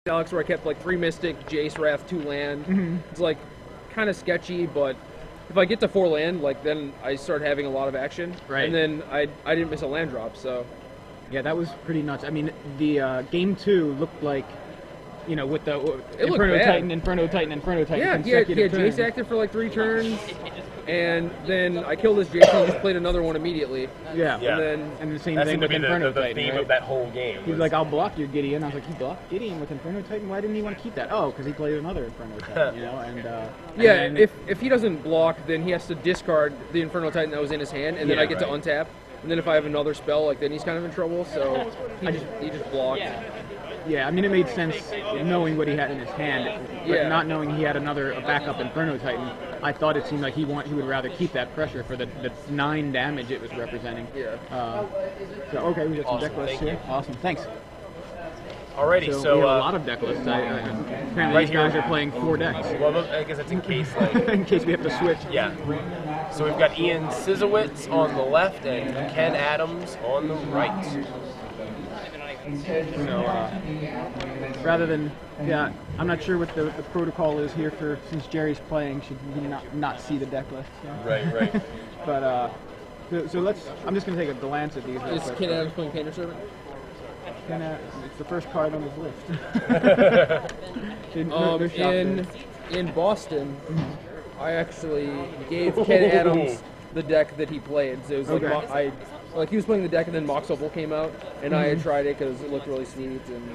Alex where I kept like 3 Mystic, Jace, Wrath, 2 land. It's like kind of sketchy, but if I get to 4 land, like then I start having a lot of action. Right. And then I didn't miss a land drop, so. Yeah, that was pretty nuts. I mean, the game 2 looked like, you know, with the Inferno Titan, Inferno Titan, Inferno Titan. Yeah, he had Jace active for like 3 turns, and then I killed this Jace and he just played another one immediately. Yeah. And the same That thing seemed to with be Inferno the Titan, theme right? of that whole game. He was like, I'll block your Gideon. I was like, he blocked Gideon with Inferno Titan? Why didn't he want to keep that? Oh, because he played another Inferno Titan, you know? And yeah, and if he doesn't block, then he has to discard the Inferno Titan that was in his hand, and then I get to untap. And then if I have another spell, like then he's kind of in trouble. So he just blocked. Yeah, I mean, it made sense knowing what he had in his hand, but not knowing he had a backup Inferno Titan. I thought it seemed like he would rather keep that pressure for the 9 damage it was representing. Yeah. So okay, we got some Awesome, deck lists thank here. Awesome, thanks. Alrighty, so we have a lot of deck lists. Apparently right these guys here- are playing 4 decks. well, I guess it's in case like In case we have to switch. yeah. So we've got Ian Siczewicz on the left and Ken Adams on the right. So rather than, I'm not sure what the protocol is here for, since Jerry's playing, should he not see the deck list. So. Right. But so let's. I'm just gonna take a glance at these. Real Is quick. Ken Adams playing Painter Servant? It's the first card on his list. No shot there. In Boston, I actually gave Ken Adams the deck that he played. So it was like he was playing the deck, and then Mox Opal came out, and I had tried it because it looked really sweet. And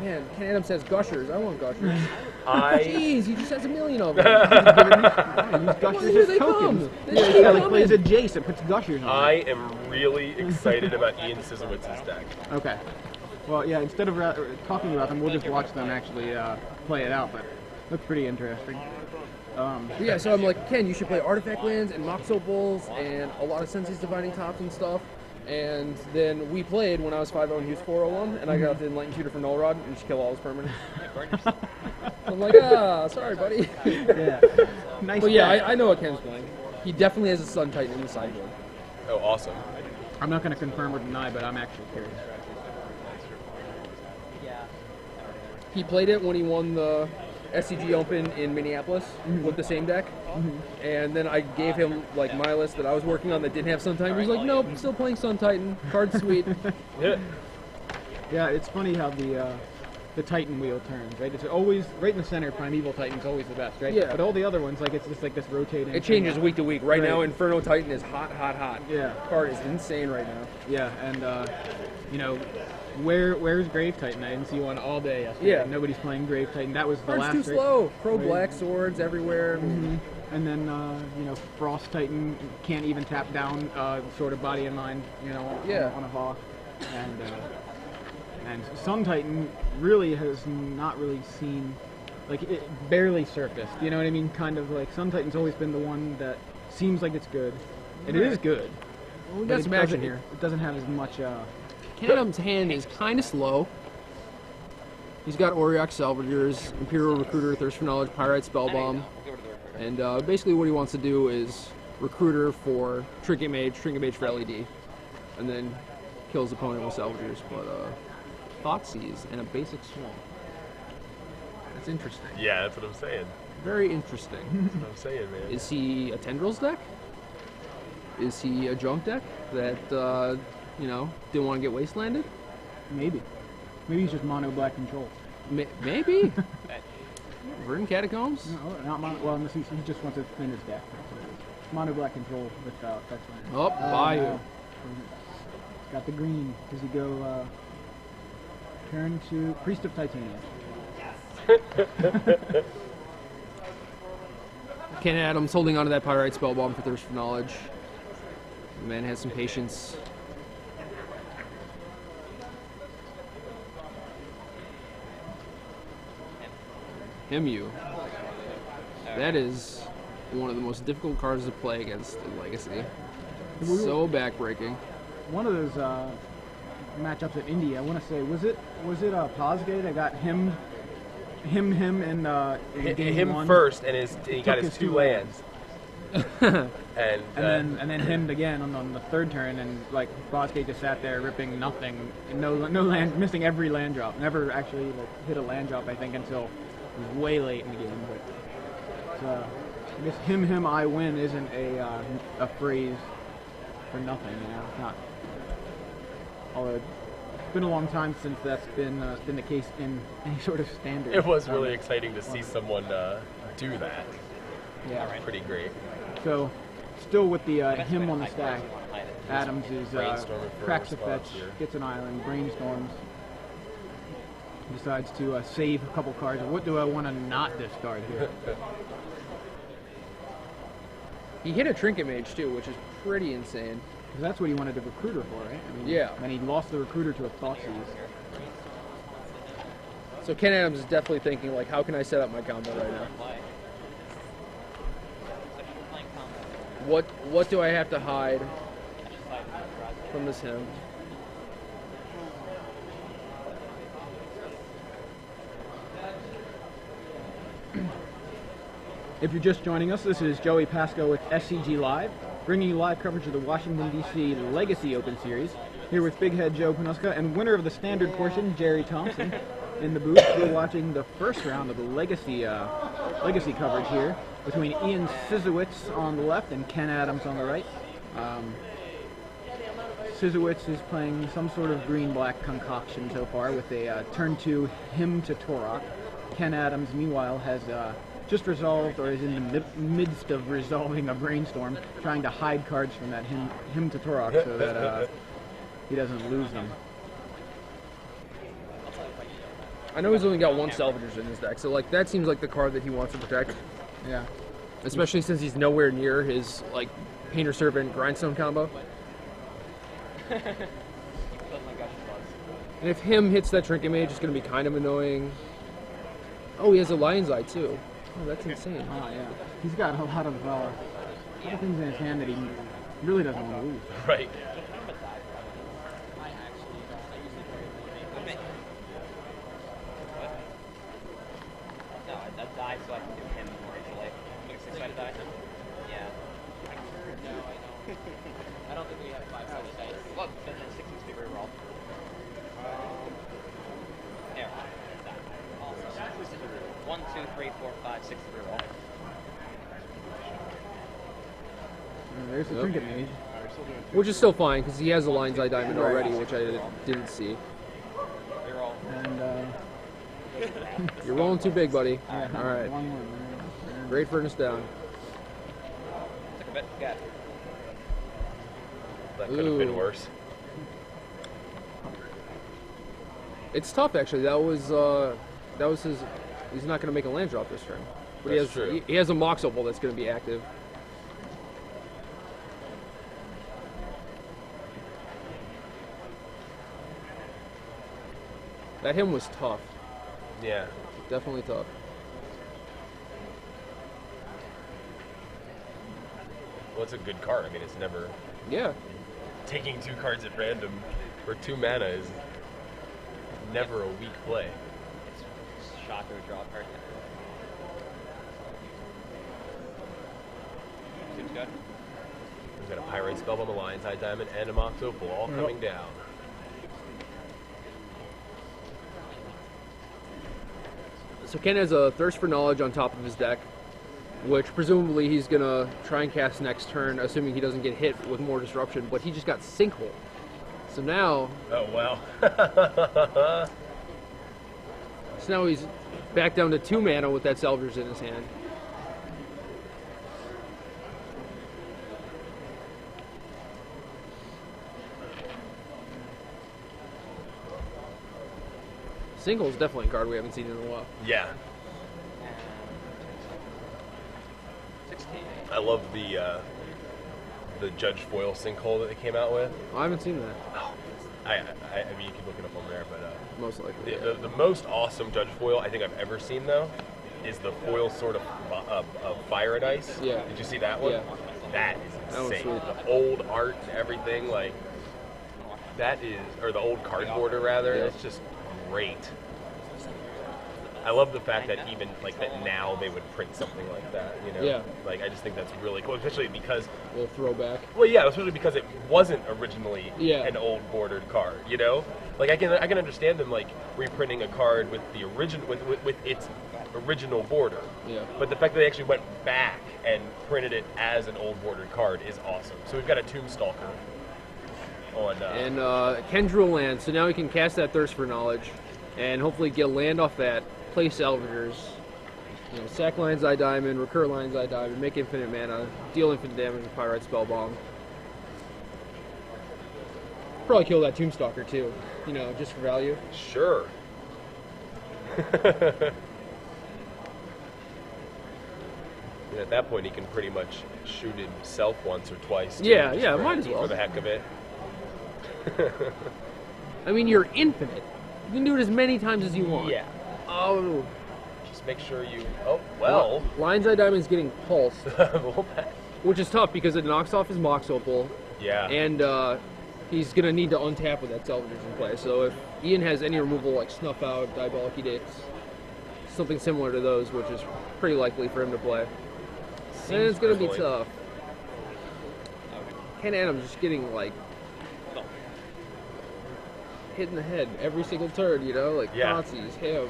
man, Ken Adams has Gushers. I want Gushers. Jeez, he just has a million of them. Use Gushers Here as they tokens. come. Yeah, like plays a Jace and puts Gushers on. I am really excited about Ian Siziewicz's deck. Okay. Well, yeah. Instead of talking about them, we'll just watch them actually play it out. But looks pretty interesting. Yeah, so I'm like, Ken, you should play Artifact Lands and Mox Opals and a lot of Sensei's Divining Tops and stuff. And then we played when I was 5-0 and he was 4-0-1, and I got the Enlightened Tutor for Null Rod and just kill all his permanents. I'm like, sorry, buddy. Yeah. Nice. But yeah, I know what Ken's playing. He definitely has a Sun Titan in the sideboard. Oh, awesome. I'm not going to confirm or deny, but I'm actually curious. He played it when he won the SCG Open in Minneapolis with the same deck. And then I gave him like my list that I was working on that didn't have Sun Titan. He's like, nope, still playing Sun Titan. Card's sweet. Yeah, it's funny how the Titan wheel turns, right? It's always right in the center. Primeval Titan's always the best, right? Yeah. But all the other ones, like it's just like this rotating. It changes week to week. Right now, Right. Inferno Titan is hot. Yeah. Card is insane right now. Yeah, and you know, where's Grave Titan? I didn't see one all day yesterday. Yeah. Nobody's playing Grave Titan. That was the Card's last. too right? slow. Pro Right. black swords everywhere. And then you know, Frost Titan can't even tap down sort of body and mind, you know, on a Hawk. And Sun Titan really has not really seen, like, it barely surfaced. You know what I mean? Kind of like Sun Titan's always been the one that seems like it's good, and it is good. Well, we but got it some action doesn't- here. It doesn't have as much. Ken Adams' hand is kind of slow. He's got Auriok Salvagers, Imperial Recruiter, Thirst for Knowledge, Pyrite Spellbomb, and basically what he wants to do is Recruiter for Trinket Mage for LED, and then kill his opponent with Salvagers. But Thoughtseize and a basic Swamp. That's interesting. Yeah, that's what I'm saying. Very interesting. That's what I'm saying, man. Is he a Tendrils deck? Is he a junk deck that, you know, didn't want to get wastelanded? Maybe he's just mono black control. Maybe. Verdant Catacombs? No, not mono. Well, unless he just wants to clean his deck. Mono black control without fetch land. Oh, Bayou. No. Got the green. Does he go turn to Priest of Titania? Ken Adams holding onto that Pyrite Spellbomb for Thirst for Knowledge. The man has some patience. Hemu. That is one of the most difficult cards to play against in Legacy. So backbreaking. One of those matchups at Indy, I want to say, was it Posgay that got him in game Him one? first, and he got his his 2 two lands. and then him again on the third turn, and like Bosque just sat there ripping nothing, and no land, missing every land drop. Never actually like hit a land drop, I think, until way late in the game. But I guess him I win isn't a phrase for nothing, you know. It's not. Although it's been a long time since that's been the case in any sort of standard. it was really exciting to see someone do that. Yeah, Pretty great. So, still with the him on the stack, Adams is Brainstorming for a cracks a response fetch, here. gets an island, brainstorms, decides to save a couple cards. What do I want to not discard here? He hit a Trinket Mage too, which is pretty insane. Because that's what he wanted the recruiter for, right? I mean, Yeah. And he lost the recruiter to a Thoughtseize. So Ken Adams is definitely thinking, like, how can I set up my combo right now? What do I have to hide from this him? If you're just joining us, this is Joey Pasco with SCG Live, bringing you live coverage of the Washington, D.C. Legacy Open Series. Here with Big Head Joe Panuska and winner of the standard portion, Jerry Thompson, in the booth. We're watching the first round of the Legacy coverage here between Ian Siczewicz on the left and Ken Adams on the right. Siczewicz is playing some sort of green-black concoction so far with a turn 2 him to Torok. Ken Adams, meanwhile, has just resolved, or is in the midst of resolving a brainstorm, trying to hide cards from that him to Torok so that he doesn't lose them. I know he's only got one Salvagers in his deck, so like that seems like the card that he wants to protect. Yeah. Especially since he's nowhere near his like Painter Servant Grindstone combo. And if him hits that Trinket Mage, it's going to be kind of annoying. Oh, he has a Lion's Eye too. Oh, that's insane. Oh, yeah. He's got a lot of things in his hand that he really doesn't want to lose. Right. There's the Trinket Mage. Which is still fine, because he has a Lion's Eye Diamond already, which I didn't see. And, You're rolling too big, buddy. yeah, All right. 1-1. Great Furnace down. That could have been Ooh. worse. It's tough, actually. That was his. He's not going to make a land drop this turn, but That's true. he has a Mox Opal that's going to be active. That him was tough. Yeah. Definitely tough. Well, it's a good card. I mean, it's never Yeah. taking 2 cards at random for 2 mana is never a weak play. Shocker draw card. Seems good. We've got a Pyrite Spellbomb, a Lion's Eye Diamond, and a Mox Opal all coming down. So Ken has a Thirst for Knowledge on top of his deck, which presumably he's going to try and cast next turn, assuming he doesn't get hit with more disruption, but he just got Sinkhole. So now... Oh, wow. So now he's back down to 2 mana with that Salvagers in his hand. Sinkhole is definitely a card we haven't seen in a while. Yeah. 16. I love the Judge Foil Sinkhole that they came out with. I haven't seen that. Oh, I mean, you can look it up on there, but Most likely. Yeah. the most awesome Judge Foil I think I've ever seen, though, is the foil Sword of Fire and Ice. Yeah. Did you see that one? Yeah. That is That one's insane. sweet. The old art and everything, like, that is, or the old card border, rather, Yeah. it's just great. I love the fact that even like that now they would print something like that. You know, Yeah. Like I just think that's really cool, especially because A little throwback. well, yeah, especially because it wasn't originally Yeah. an old bordered card. You know, like I can understand them like reprinting a card with the with its original border. Yeah. But the fact that they actually went back and printed it as an old bordered card is awesome. So we've got a Tombstalker on. And Ken drew a land, so now he can cast that Thirst for Knowledge, and hopefully get land off that, play Salvagers, you know, sack Lion's Eye Diamond, recur Lion's Eye Diamond, make infinite mana, deal infinite damage with Pyrite Spellbomb. Probably kill that Tombstalker too, you know, just for value. Sure. And at that point, he can pretty much shoot himself once or twice. Too, Yeah, just yeah, for, might as well. For the heck of it. I mean, you're infinite. You can do it as many times as you want. Yeah. Oh. Just make sure you. Oh well. Lion's Eye Diamond's getting pulsed, Well, that- which is tough because it knocks off his Mox Opal, yeah. and he's gonna need to untap with that Salvagers in play. So if Ian has any removal like Snuff Out, Diabolic Edicts, something similar to those, which is pretty likely for him to play, then it's gonna be crippling. tough. Ken Adams just getting like hit in the head every single turn, you know, like Yeah. Nazis, him,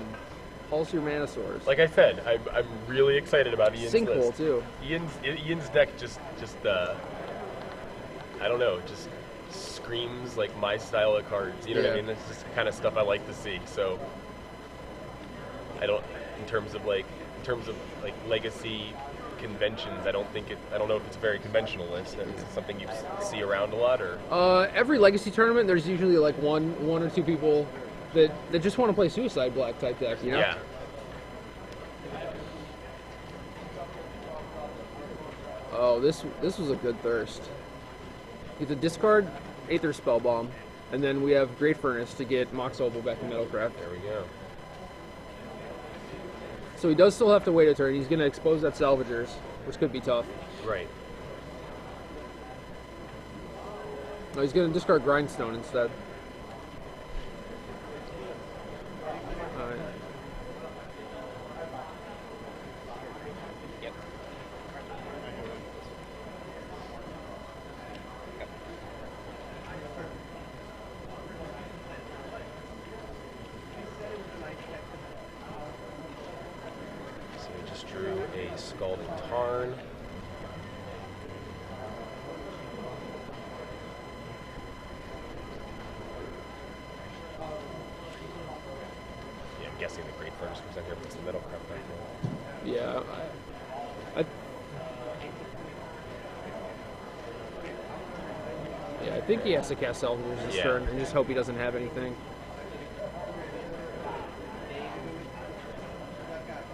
pulse your mana source. Like I said, I'm really excited about Ian's Sinkhole list. too. Ian's deck just I don't know, just screams like my style of cards. You know what I Yeah. mean? It's just the kind of stuff I like to see. So I don't, in terms of like legacy conventions, I don't know if it's a very conventional list. And it's something you see around a lot, or Every legacy tournament, there's usually like one or two people that just want to play Suicide Black type deck, you know? yeah. Oh, this was a good Thirst. You get to discard Aether Spellbomb, and then we have Great Furnace to get Mox Opal back in Metalcraft. There we go. So he does still have to wait a turn. He's going to expose that Salvagers, which could be tough. Right. No, he's going to discard Grindstone instead. Alright. Yep. So we just drew a Scalding Tarn. Yeah, I'm guessing the Great Furnace was in here puts the metal crap back in. Yeah. I think he has to cast Salvagers this Yeah. turn and just hope he doesn't have anything.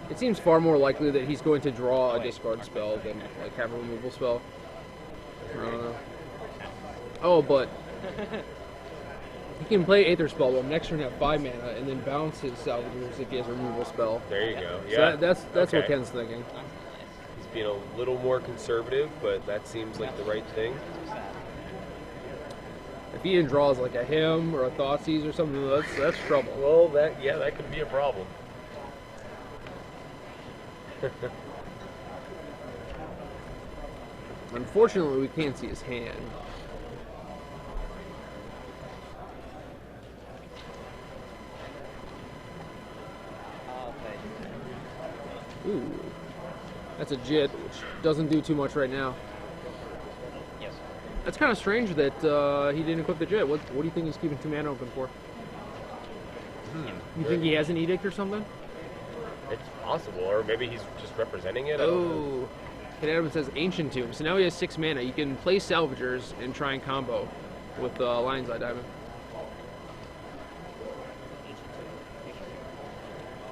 It seems far more likely that he's going to draw a discard spell than like have a removal spell. I don't know. Oh, but he can play Aether Spellbomb next turn have 5 mana and then bounce his Salvagers if he has a removal spell. There you go. So Yeah. that's Okay. what Ken's thinking. He's being a little more conservative, but that seems like the right thing. If Ian draws like a Hymn or a Thoughtseize or something, that's trouble. Well, that could be a problem. Unfortunately, we can't see his hand. Ooh, that's a Jit, which doesn't do too much right now. Yes. That's kind of strange that he didn't equip the Jit. What do you think he's keeping 2 mana open for? You think he has an Edict or something? It's possible, or maybe he's just representing it. I don't know. Oh, Ken Adams says Ancient Tomb. So now he has 6 mana. You can play Salvagers and try and combo with Lion's Eye Diamond.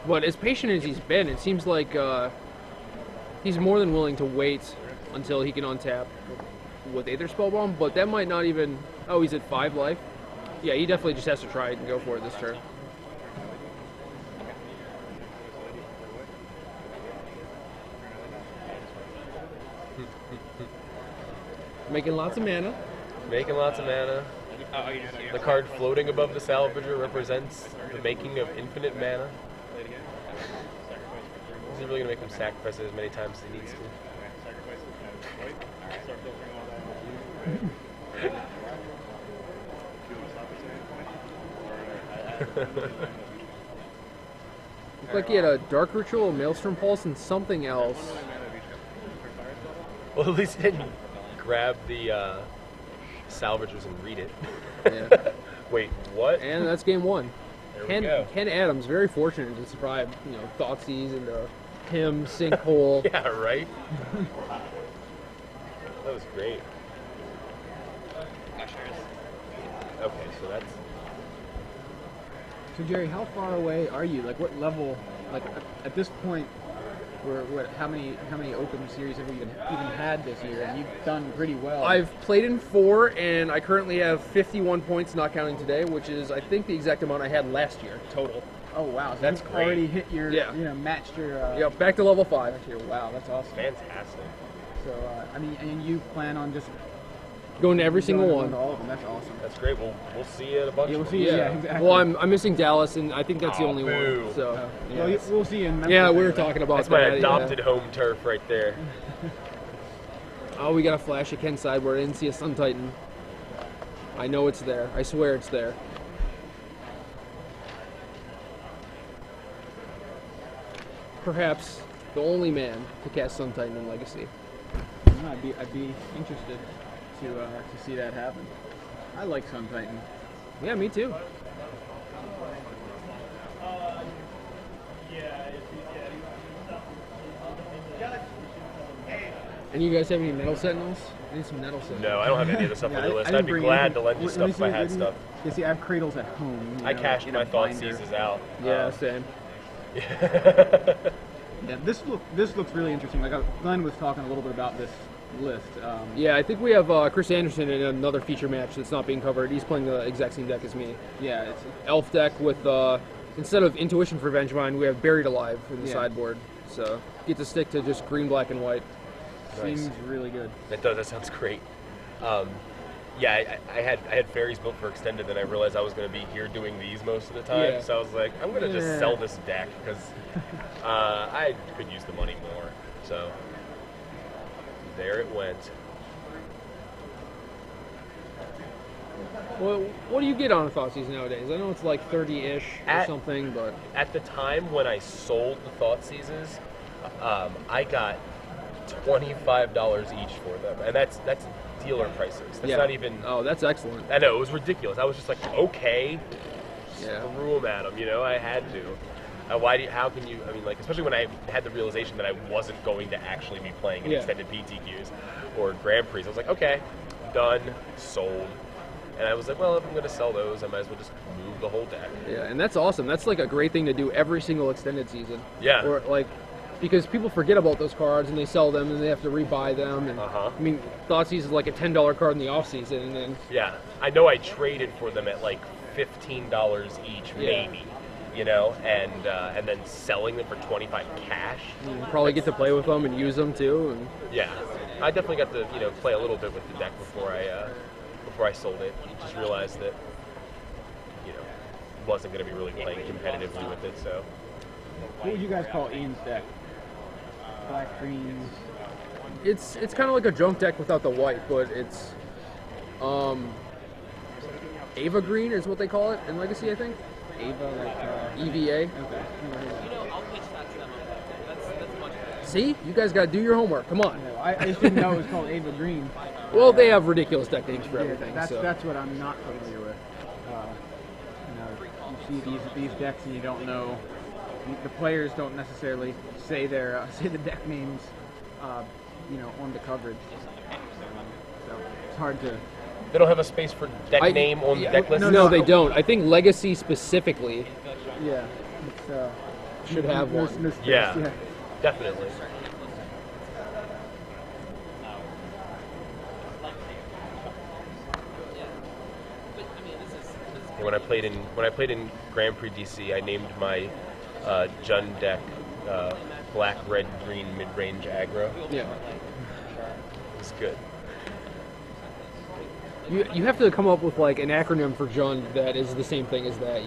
But as patient as he's been, it seems like he's more than willing to wait until he can untap with Aether Spellbomb, but that might not even... Oh, he's at 5 life? Yeah, he definitely just has to try it and go for it this turn. Making lots of mana. Making lots of mana. The card floating above the Salvager represents the making of infinite mana. really gonna make him sacrifice it as many times as he needs to. Looked like he had a Dark Ritual, a Maelstrom Pulse, and something else. Well, at least he didn't grab the salvagers and read it. Yeah. Wait, what? And that's game one. There we go. Ken Adams, very fortunate to survive, Thoughtseize into him, Sinkhole. Yeah, right? That was great. Okay, so that's... So Jerry, how far away are you? Like, what level? Like, at this point, how many open series have we even had this year? And you've done pretty well. I've played in 4, and I currently have 51 points, not counting today, which is, I think, the exact amount I had last year total. Oh wow, so That's you've great. already hit your, Yeah. matched your. Yeah, back to level 5. Wow, that's awesome. Fantastic. So, I mean, and you plan on just Going to every single going one. to all of them. That's awesome. That's great. We'll see you at a bunch Yeah, we'll of see them. you. Yeah, exactly. Well, I'm missing Dallas, and I think that's the Aw, only boo. one. So, Well, we'll see you in Memphis. yeah, we were anyway. talking about That's my that. adopted home turf right there. Oh, we got a flash at Ken's sideboard. I didn't see a Sun Titan. I know it's there. I swear it's there. Perhaps the only man to cast Sun Titan in Legacy. No, I'd be interested to see that happen. I like Sun Titan. Yeah, me too. And you guys have any Metal Sentinels? I need some Metal Sentinels. No, I don't have any of the stuff on the I list. didn't I'd be bring glad anything. to lend you Let me stuff if I see, had let me- stuff. You see, I have cradles at home. I cashed in my a thought binder. seizes out. Yeah, same. Yeah, this looks really interesting. Like Glenn was talking a little bit about this list. Yeah, I think we have Chris Anderson in another feature match that's not being covered. He's playing the exact same deck as me. Yeah, it's Elf deck with, instead of Intuition for Vengemind, we have Buried Alive in the Yeah. sideboard. So, get to stick to just green, black, and white. Nice. seems really good. That sounds great. Yeah, I had fairies built for extended, and I realized I was going to be here doing these most of the time. Yeah. So I was like, I'm going to Yeah. just sell this deck because I could use the money more. So there it went. Well, what do you get on a Thoughtseize nowadays? I know it's like 30-ish or At- something, but At the time when I sold the Thought Seizes, I got $25 each for them, and that's dealer prices. That's yeah. not even. Oh, that's excellent. I know, it was ridiculous. I was just like, okay, Yeah. threw them at them. I had to. How can you? I mean, like, especially when I had the realization that I wasn't going to actually be playing in Yeah. extended PTQs or Grand Prix. I was like, okay, done, sold. And I was like, well, if I'm going to sell those, I might as well just move the whole deck. Yeah, and that's awesome. That's like a great thing to do every single extended season. Yeah. Or like, because people forget about those cards and they sell them and they have to rebuy them. And Uh-huh. I mean, Thoughtseize is like a $10 card in the off season, and then Yeah, I know I traded for them at like $15 each, Yeah. maybe, and then selling them for $25 cash. you probably get to play with them and use them too. And Yeah, I definitely got to play a little bit with the deck before I sold it. I just realized that wasn't going to be really playing competitively with it. So What would you guys call Ian's deck? Black, greens. it's kind of like a junk deck without the white, but it's Ava Green is what they call it in Legacy, I think. Ava, like, EVA. okay. See, you guys got to do your homework. Come on. No, I just didn't know it was called Ava Green. Well, they have ridiculous deck names for Yeah, everything. that's so. that's what I'm not familiar with. You see these decks and you don't know. The players don't necessarily say their say the deck names, on the coverage. So it's hard to. they don't have a space for deck name on the deck list. No, they don't. I think Legacy specifically Yeah, it's should have no- one. no space, Yeah. Definitely. When I played in Grand Prix DC, I named my Jund deck black, red, green, mid-range aggro. Yeah. It's good. You have to come up with like an acronym for Jund that is the same thing as that,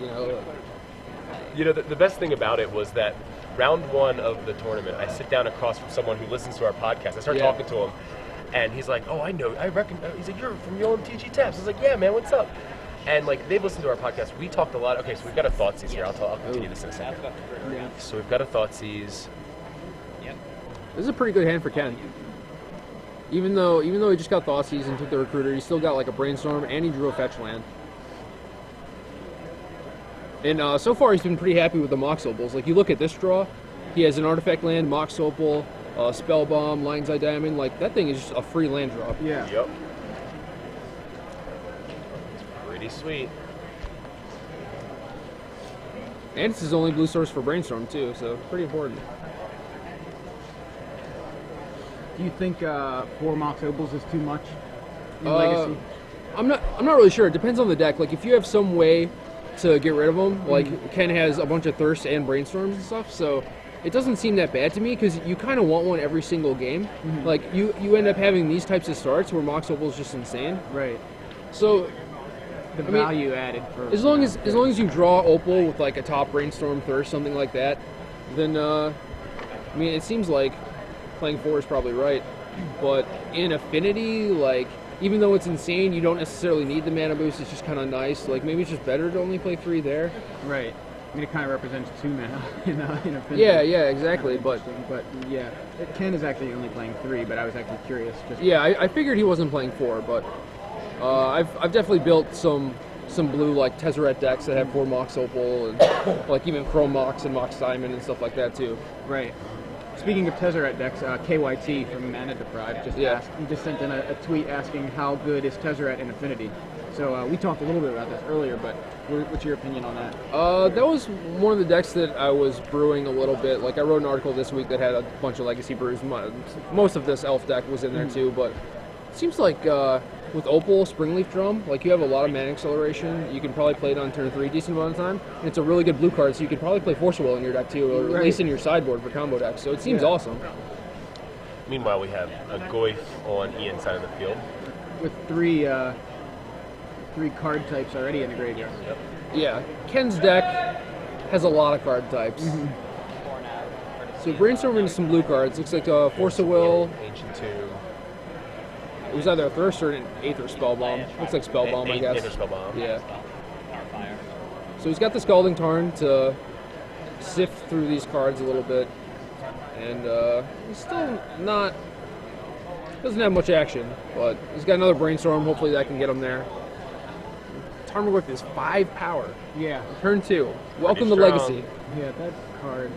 The best thing about it was that round 1 of the tournament, I sit down across from someone who listens to our podcast. I start talking to him, and he's like, "Oh, I know. I reckon." He's like, "You're from your MTG Taps." I was like, "Yeah, man. What's up?" And like they've listened to our podcast. We talked a lot. Okay, so we've got a Thoughtseize here. I'll continue this in a second. Yeah. So we've got a Thoughtseize. Yep. This is a pretty good hand for Ken. Even though he just got Thoughtseize and took the Recruiter, he still got like a Brainstorm, and he drew a fetch land. And so far, he's been pretty happy with the Mox Opals. Like, you look at this draw, he has an Artifact land, Mox Opal, Spell Bomb, Lion's Eye Diamond. Like, that thing is just a free land drop. Yeah. Yep. It's pretty sweet. And it's his only blue source for Brainstorm, too, so pretty important. Do you think 4 Mox Opals is too much in Legacy? I'm not really sure. It depends on the deck. Like, if you have some way to get rid of them, like Ken has a bunch of Thirst and Brainstorms and stuff, so it doesn't seem that bad to me because you kind of want one every single game. Like, you end up having these types of starts where Mox Opal is just insane. Right. So The value added for as long as you draw Opal with like a top Brainstorm, Thirst, something like that, then I mean, it seems like playing 4 is probably right. But in Affinity, like, even though it's insane, you don't necessarily need the mana boost. It's just kind of nice. Like, maybe it's just better to only play 3 there. Right. I mean, it kind of represents 2 mana in Affinity. Yeah, exactly. But yeah, Ken is actually only playing 3. But I was actually curious. yeah, I figured he wasn't playing 4, but I've definitely built some blue like Tezzeret decks that have 4 Mox Opal and like even Chrome Mox and Mox Diamond and stuff like that too. Right. Speaking of Tezzeret decks, KYT from Mana Deprived just sent in a tweet asking how good is Tezzeret in Affinity. So we talked a little bit about this earlier, but what's your opinion on that? That was one of the decks that I was brewing a little bit. Like, I wrote an article this week that had a bunch of Legacy brews. Most of this Elf deck was in there too, but it seems like with Opal, Springleaf Drum, like, you have a lot of mana acceleration. You can probably play it on turn 3 a decent amount of time. And it's a really good blue card, so you could probably play Force Will in your deck too, or at least in your sideboard for combo decks. So it seems awesome. Meanwhile, we have a Goyf on Ian's side of the field. With 3 card types already in the graveyard. Yep. Yeah, Ken's deck has a lot of card types. So brainstorming into some blue cards. Looks like Force of Will. Ancient Tomb. It was either a Thirst or an Aether Spellbomb. Looks like Spellbomb, I guess. Aether Spellbomb. Yeah. So he's got the Scalding Tarn to sift through these cards a little bit. And he's still doesn't have much action, but he's got another Brainstorm. Hopefully that can get him there. Tarmogoyf is 5 power. Yeah. Turn 2. Welcome to strong. Legacy. Yeah, that card.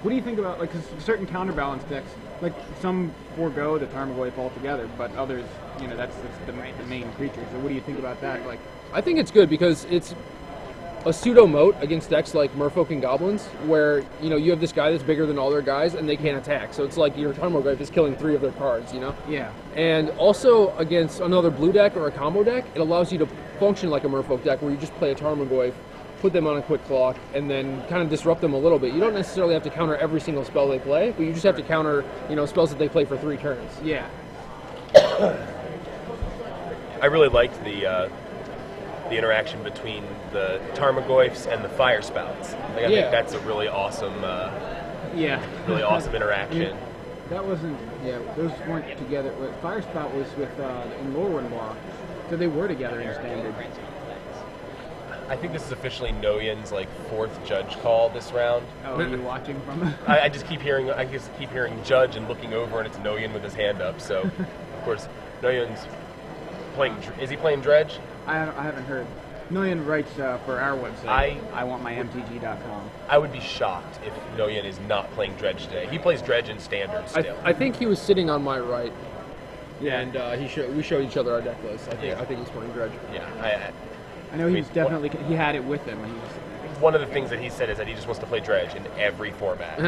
What do you think about, like, 'cause certain counterbalance decks, like, some forego the Tarmogoyf altogether, but others, that's the main creature. So what do you think about that? Like, I think it's good because it's a pseudo moat against decks like Merfolk and Goblins, where you have this guy that's bigger than all their guys and they can't attack. So it's like your Tarmogoyf is killing 3 of their cards, Yeah. And also against another blue deck or a combo deck, it allows you to function like a Merfolk deck where you just play a Tarmogoyf, put them on a quick clock, and then kind of disrupt them a little bit. You don't necessarily have to counter every single spell they play, but you just have to counter, spells that they play for 3 turns. Yeah. I really liked the interaction between the Tarmogoyfs and the Fire Spouts. Like, I think that's a really awesome, really awesome interaction. That wasn't, those weren't together. Fire Spout was with in Lorwyn Block, so they were together in Standard. I think this is officially Noyan's 4th judge call this round. Oh, are you watching from? I just keep hearing judge and looking over, and it's Noyan with his hand up. So, of course, Noyan's playing. Is he playing Dredge? I haven't heard. Noyan writes for our website. I want my MTG.com. I would be shocked if Noyan is not playing Dredge today. He plays Dredge in Standard still. I think he was sitting on my right. Yeah. And we showed each other our deck list. I think he's playing Dredge. Yeah. I know he was definitely. He had it with him. And he was, one of the things that he said is that he just wants to play Dredge in every format,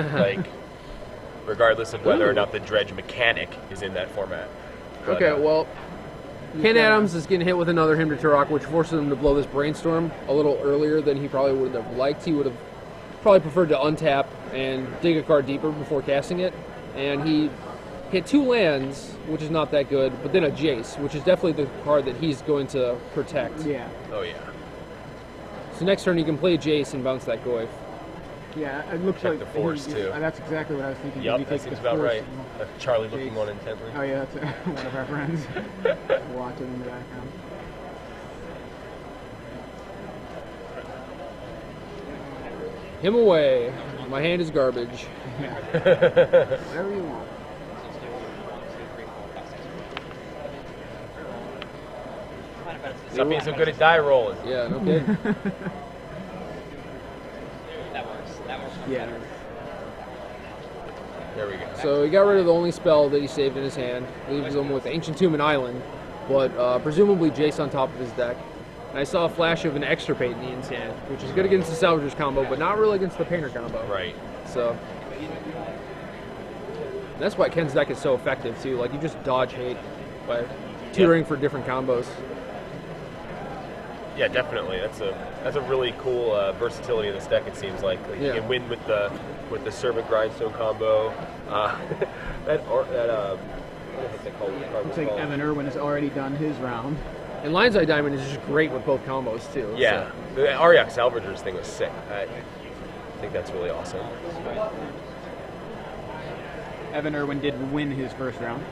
regardless of whether or not the Dredge mechanic is in that format. But, okay, well, Ken Adams is getting hit with another Hymn to Turok, which forces him to blow this Brainstorm a little earlier than he probably would have liked. He would have probably preferred to untap and dig a card deeper before casting it, and he hit 2 lands, which is not that good, but then a Jace, which is definitely the card that he's going to protect. Yeah. Oh yeah. So next turn he can play Jace and bounce that Goyf. Yeah, it looks Check like the force, too. That's exactly what I was thinking. Yep, He that takes seems the about force right. and- That's Charlie looking Jakes. on intently. Oh yeah, that's one of our friends watching in the background. Him away. My hand is garbage. Whatever you want. Stop being so good at die rolling. Yeah, no kidding. That works. That works. Yeah. There we go. So he got rid of the only spell that he saved in his hand, leaves him with Ancient Tomb and Island, but presumably Jace on top of his deck. And I saw a flash of an Extirpate in Ian's hand, which is good against the Salvager's combo, but not really against the Painter combo. Right. So that's why Ken's deck is so effective too. Like you just dodge hate by tutoring for different combos. Yeah, definitely. That's a really cool versatility of this deck. It seems like Yeah. you can win with the Servant Grindstone combo. What the heck's that called? Looks like Evan Irwin has already done his round. And Lion's Eye Diamond is just great with both combos too. Yeah, the Ariak Salvager's thing was sick. I think that's really awesome. Evan Irwin did win his first round.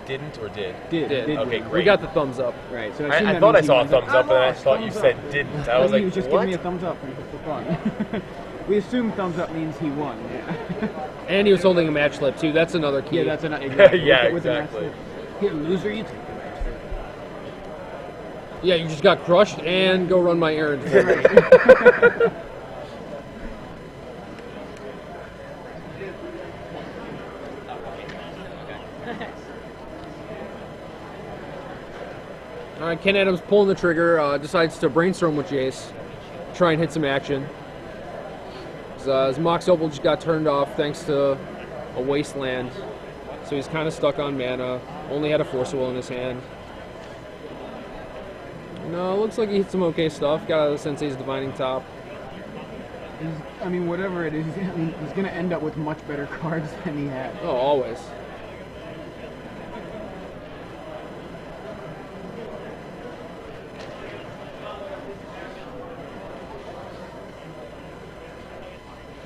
Didn't or did? Did. Did. Did Okay, win. great. We got the thumbs up. Right. So I thought I saw a thumbs up, and then I thought you said didn't. I was he like, was just what? giving me a thumbs up for fun. We assume thumbs up means he won. Yeah. And he was holding a match slip too. That's another key. Yeah, that's an exactly. Yeah, with the match exactly. slip. Hit loser, you take the match slip. Yeah, you just got crushed and go run my errand. All right, Ken Adams pulling the trigger, decides to brainstorm with Jace, try and hit some action. His Mox Opal just got turned off thanks to a Wasteland, so he's kind of stuck on mana. Only had a Force of Will in his hand. No, looks like he hit some okay stuff. Got out of the Sensei's Divining Top. I mean, whatever it is, I mean, he's going to end up with much better cards than he had. Oh, always.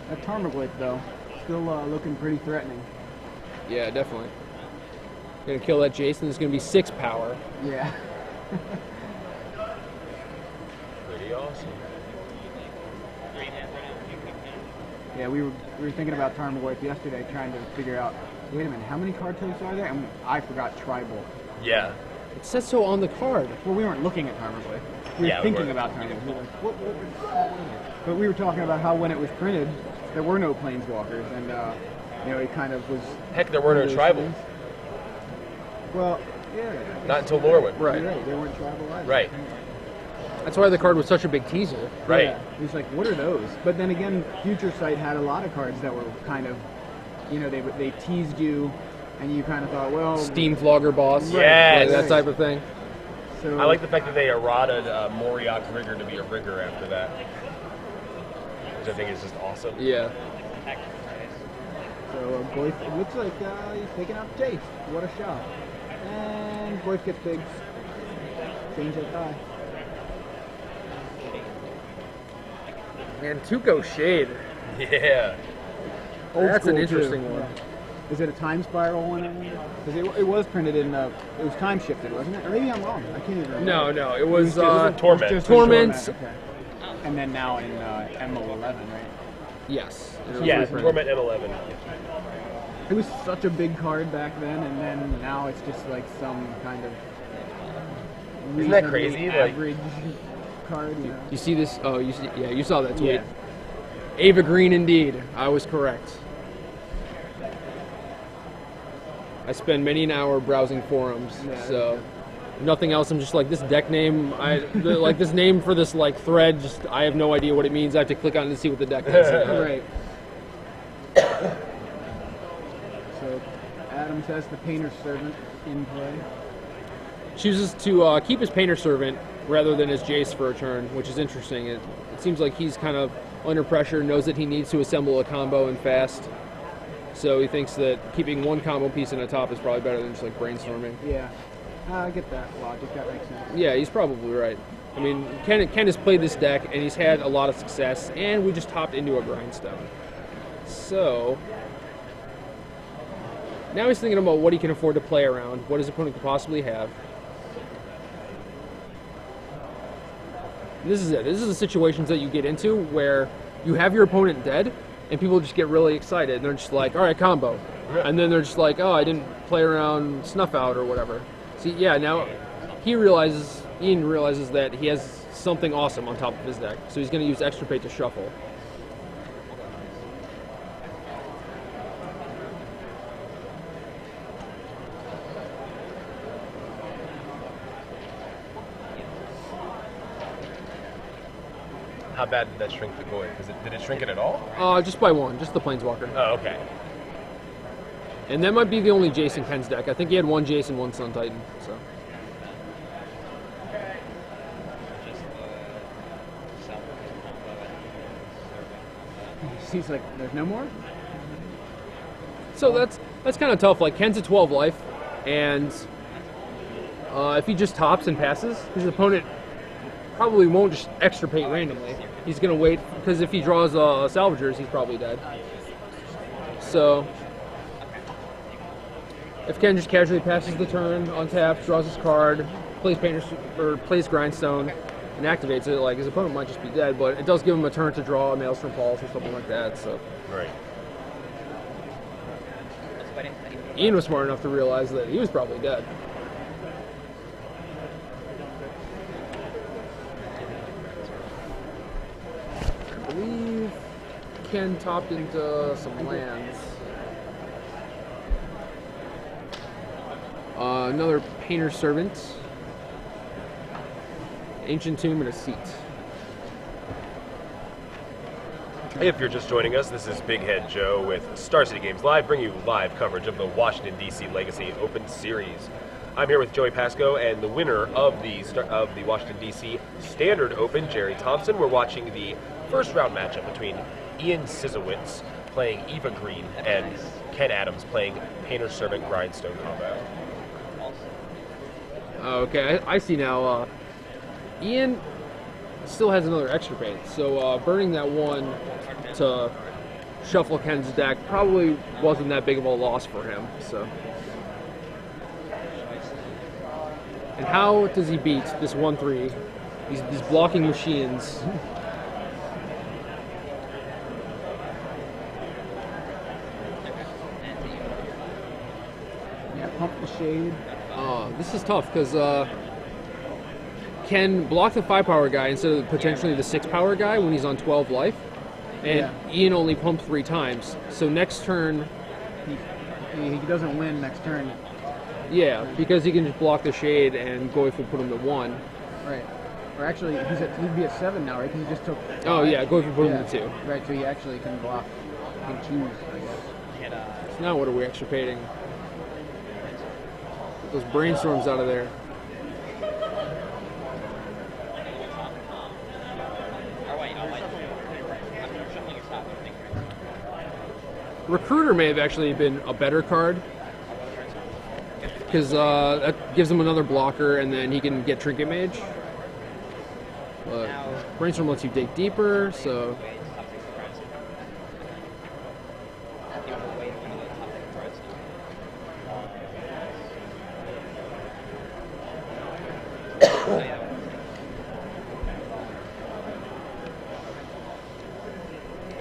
That Tarmogoyf, though, still looking pretty threatening. Yeah, definitely. Gonna kill that Jason. There's gonna be 6 power. Yeah. Pretty awesome. Yeah, we were thinking about Tarmogoyf yesterday, trying to figure out, wait a minute, how many card types are there? And I forgot Tribal. Yeah. It says so on the card. Well, we weren't looking at Tarmogoyf. We were Yeah, we thinking weren't. about Tarmogoyf. We were like, what? But we were talking about how when it was printed, there were no Planeswalkers, and you know, it kind of was. Heck, there were no one of those tribals. things. Well, yeah. Not until Lorwyn. Right. You're right. They weren't tribal either. Right. That's why the card was such a big teaser. Right. Yeah. It was like, what are those? But then again, Future Sight had a lot of cards that were kind of, you know, they teased you, and you kind of thought, well, Steam Flogger Boss. Yes. Like that type of thing. So I like the fact that they errated Moriok Rigger to be a Rigger after that, which I think is just awesome. Yeah. So Goyf, it looks like he's taking out Jace. What a shot! And Goyf gets big. Change that die. And Tuco Shade. Yeah. Old That's an school, interesting too. one. Yeah. Is it a time spiral one? Because it was printed in it was time shifted, wasn't it? Or maybe I'm wrong. I can't even remember. No, it was Torment. Just Torment. Okay. And then now in MO11, right? yes. It was Yeah, reprinted. Torment M11. It was such a big card back then, and then now it's just like some kind of Isn't that reasonably crazy? Like- average card. You know? You see this? Oh, you saw that tweet. Yeah. Ava Green, indeed. I was correct. I spend many an hour browsing forums, Yeah, so nothing else. I'm just like, this deck name, like this name for this like thread. Just I have no idea what it means. I have to click on it to see what the deck is. Right. So Adams has the Painter's Servant in play. Chooses to keep his Painter Servant rather than his Jace for a turn, which is interesting. It seems like he's kind of under pressure, knows that he needs to assemble a combo and fast. So he thinks that keeping one combo piece in a top is probably better than just like brainstorming. Yeah. I get that logic. That makes sense. Yeah, he's probably right. I mean, Ken has played this deck, and he's had a lot of success, and we just topped into a grindstone. So now he's thinking about what he can afford to play around, what his opponent could possibly have. And this is it. This is the situations that you get into where you have your opponent dead, and people just get really excited, and they're just like, all right, combo. And then they're just like, oh, I didn't play around Snuff Out or whatever. See, yeah, now Ian realizes that he has something awesome on top of his deck, so he's going to use Extirpate to shuffle. How bad did that shrink the Goy? Did it shrink it at all? Just by one, just the Planeswalker. Oh, okay. And that might be the only Jason Ken's deck. I think he had one Jason, one Sun Titan. So. He's like, there's no more? So that's kind of tough. Like, Ken's at 12 life, and if he just tops and passes, his opponent probably won't just extirpate randomly. He's going to wait, because if he draws Salvagers, he's probably dead. So if Ken just casually passes the turn, untaps, draws his card, plays plays Grindstone, and activates it, like, his opponent might just be dead, but it does give him a turn to draw a Maelstrom Pulse or something like that. So Right. Ian was smart enough to realize that he was probably dead. I believe Ken topped into some lands. Another Painter's Servant, Ancient Tomb, and a Seat. If you're just joining us, this is Big Head Joe with Star City Games Live, bringing you live coverage of the Washington, D.C. Legacy Open Series. I'm here with Joey Pasco and the winner of the Washington, D.C. Standard Open, Jerry Thompson. We're watching the first round matchup between Ian Siczewicz playing Eva Green and Ken Adams playing Painter's Servant Grindstone combo. Okay, I see now. Ian still has another Extirpate, so burning that one to shuffle Ken's deck probably wasn't that big of a loss for him. So, and how does he beat this 1/3? These blocking machines. Yeah, pump the shade. This is tough because Ken block the 5-power guy instead of potentially the 6-power guy when he's on 12 life, and Ian only pumped 3 times. So next turn, he doesn't win next turn. Yeah, because he can just block the shade and Goyf will put him to 1. Right. Or actually, he'd be at 7 now, right? Because he just took 5. Oh yeah, Goyf will put him to 2. Right, so he actually can block, he can choose, I guess. So now what are we extirpating? Those brainstorms out of there. Recruiter may have actually been a better card because that gives him another blocker and then he can get Trinket Mage. But Brainstorm lets you dig deeper, so...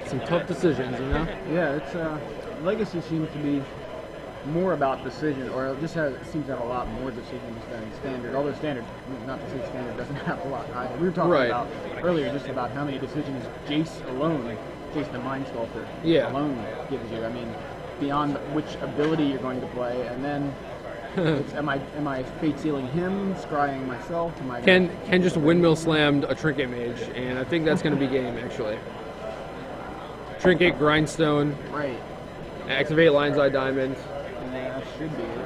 Some tough decisions, you know? Yeah, it's Legacy seems to be more about decision, or it just seems to have a lot more decisions than Standard. Although Standard, not to say Standard doesn't have a lot either. We were talking about earlier just about how many decisions Jace alone, Jace the Mind Sculptor, alone gives you. I mean, beyond which ability you're going to play, and then it's, am I fate sealing him, scrying myself? Ken just windmill slammed a Trinket Mage, and I think that's going to be game actually. Trinket, Grindstone, right? Activate Lion's Eye Diamond. Yeah, that should be it.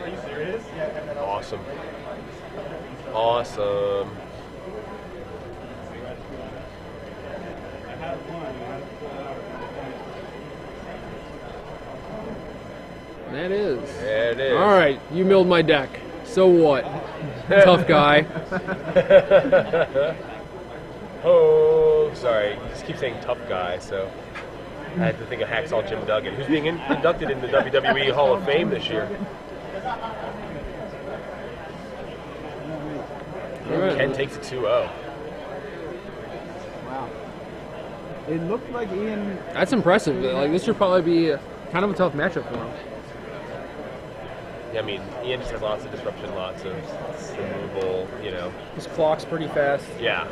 Are you serious? Awesome. Awesome. That is. There it is. All right, you milled my deck. So what? Tough guy. Oh, sorry. You just keep saying tough guy, so I had to think of Hacksaw Jim Duggan, who's being inducted in the WWE Hall of Fame this year. Alright. Ken takes a 2-0. Wow. It looked like Ian. That's impressive. Like, this should probably be kind of a tough matchup for him. I mean, Ian just has lots of disruption, lots of removal, you know. His clock's pretty fast. Yeah.